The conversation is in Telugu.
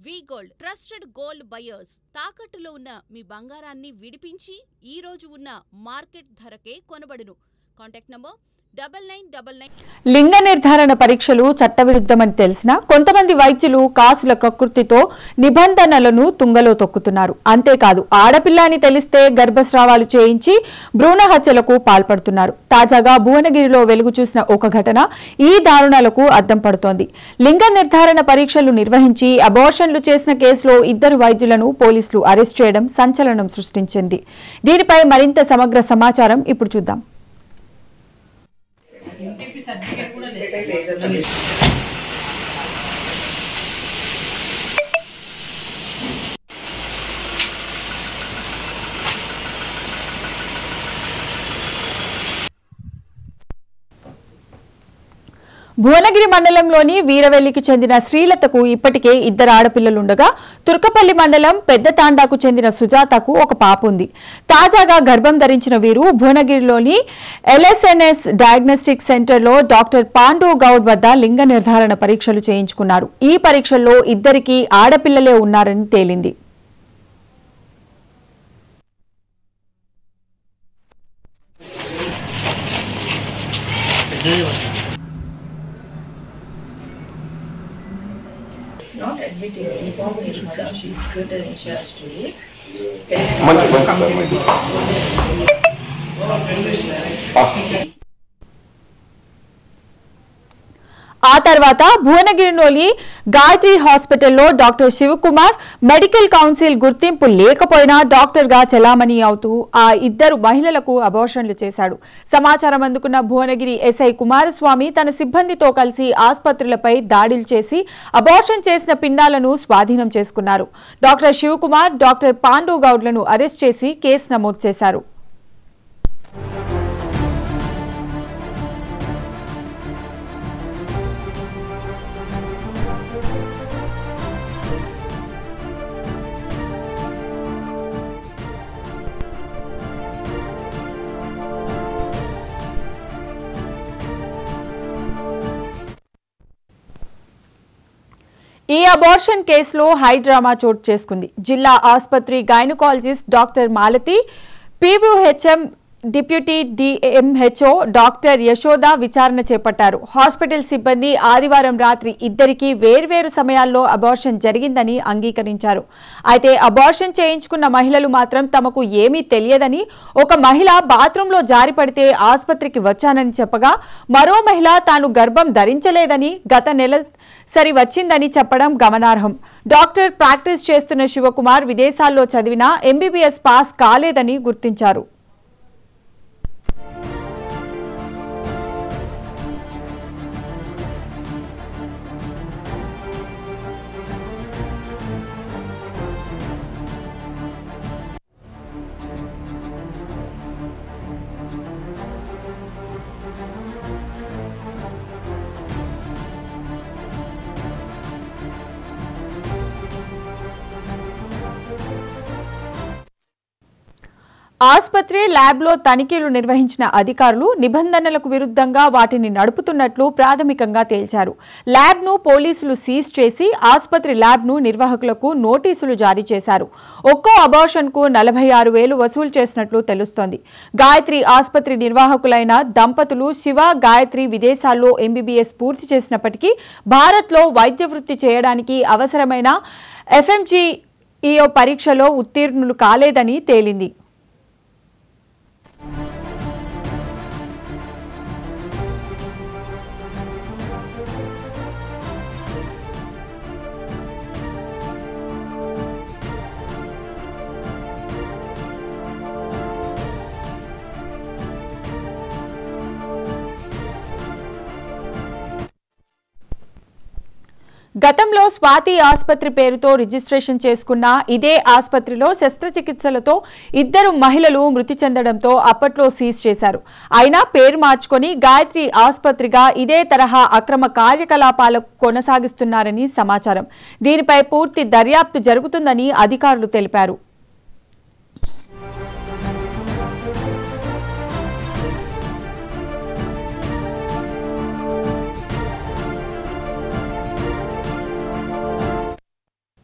వి గోల్డ్ ట్రస్టెడ్ గోల్డ్ బయర్స్ తాకట్టులో ఉన్న మీ బంగారాన్ని విడిపించి ఈ రోజు ఉన్న మార్కెట్ ధరకే కొనబడును. Contact number 9999. లింగ నిర్ధారణ పరీక్షలు చట్టవిరుద్ధమని తెలిసినా కొంతమంది వైద్యులు కాసుల కకృతితో నిబంధనలను తుంగలో తొక్కుతున్నారు. అంతేకాదు ఆడపిల్ల అని తెలిస్తే గర్భస్రావాలు చేయించి భ్రూణ హత్యలకు పాల్పడుతున్నారు. తాజాగా భువనగిరిలో వెలుగు చూసిన ఒక ఘటన ఈ దారుణాలకు అద్దం పడుతోంది. లింగ నిర్ధారణ పరీక్షలు నిర్వహించి అబార్షన్లు చేసిన కేసులో 2 వైద్యులను పోలీసులు అరెస్ట్ చేయడం సంచలనం సృష్టించింది. దీనిపై మరింత సమగ్ర సమాచారం ఇప్పుడు చూద్దాం. భువనగిరి మండలంలోని వీరవెల్లికి చెందిన శ్రీలతకు ఇప్పటికే 2 ఆడపిల్లలుండగా తుర్కపల్లి మండలం పెద్ద తాండాకు చెందిన సుజాతకు ఒక పాప ఉంది. తాజాగా గర్భం ధరించిన వీరు భువనగిరిలోని LSNS డయాగ్నోస్టిక్ సెంటర్లో డాక్టర్ పాండు గౌడ్ వద్ద లింగ నిర్ధారణ పరీక్షలు చేయించుకున్నారు. ఈ పరీక్షల్లో 2కి ఆడపిల్లలే ఉన్నారని తేలింది. Not admitting informing his mother, she's good in church today. ఆ తర్వాత భువనగిరిలోని గాయత్రి హాస్పిటల్లో డాక్టర్ శివకుమార్ మెడికల్ కౌన్సిల్ గుర్తింపు లేకపోయినా డాక్టర్ గా చెలామణి అవుతూ ఆ 2 మహిళలకు అబార్షన్లు చేశాడు. సమాచారం అందుకున్న భువనగిరి ఎస్ఐ కుమారస్వామి తన సిబ్బందితో కలిసి ఆసుపత్రులపై దాడులు చేసి అబార్షన్ చేసిన పిండాలను స్వాధీనం చేసుకున్నారు. డాక్టర్ శివకుమార్, డాక్టర్ పాండు గౌడ్లను అరెస్ట్ చేసి కేసు నమోదు చేశారు. ఈ అబార్షన్ కేసులో హై డ్రామా చోటు చేసుకుంది. జిల్లా ఆసుపత్రి gynaecologist doctor Malathi, PVHM deputy DMHO doctor Yashoda విచారణ చేపట్టారు. హాస్పిటల్ సిబ్బంది ఆదివారం రాత్రి 2కి వేర్వేరు సమయాల్లో అబార్షన్ జరిగిందని అంగీకరించారు. అయితే అబార్షన్ చేయించుకున్న మహిళలు మాత్రం తమకు ఏమీ తెలియదని, ఒక మహిళ బాత్రూంలో జారిపడితే ఆసుపత్రికి వచ్చానని చెప్పగా, మరో మహిళ తాను గర్భం ధరించలేదని, గత నెల సరి వచ్చిందని చెప్పడం గమనార్హం. డాక్టర్ ప్రాక్టీస్ చేస్తున్న శివకుమార్ విదేశాల్లో చదివినా MBBS పాస్ కాలేదని గుర్తించారు. ఆసుపత్రి ల్యాబ్లో తనిఖీలు నిర్వహించిన అధికారులు నిబంధనలకు విరుద్ధంగా వాటిని నడుపుతున్నట్లు ప్రాథమికంగా తేల్చారు. ల్యాబ్ను పోలీసులు సీజ్ చేసి ఆసుపత్రి ల్యాబ్ను నిర్వాహకులకు నోటీసులు జారీ చేశారు. ఒక్కో అబార్షన్కు 46,000 వసూలు చేసినట్లు తెలుస్తోంది. గాయత్రి ఆసుపత్రి నిర్వాహకులైన దంపతులు శివ, గాయత్రి విదేశాల్లో MBBS పూర్తి చేసినప్పటికీ భారత్లో వైద్య వృత్తి చేయడానికి అవసరమైన FMGEO పరీక్షలో ఉత్తీర్ణులు కాలేదని తేలింది. గతంలో స్వాతి ఆసుపత్రి పేరుతో రిజిస్ట్రేషన్ చేసుకున్న ఇదే ఆసుపత్రిలో శస్త్రచికిత్సలతో 2 మహిళలు మృతి చెందడంతో అప్పట్లో సీజ్ చేశారు. అయినా పేరు మార్చుకొని గాయత్రి ఆసుపత్రిగా ఇదే తరహా అక్రమ కార్యకలాపాలు కొనసాగిస్తున్నారని సమాచారం. దీనిపై పూర్తి దర్యాప్తు జరుగుతుందని అధికారులు తెలిపారు.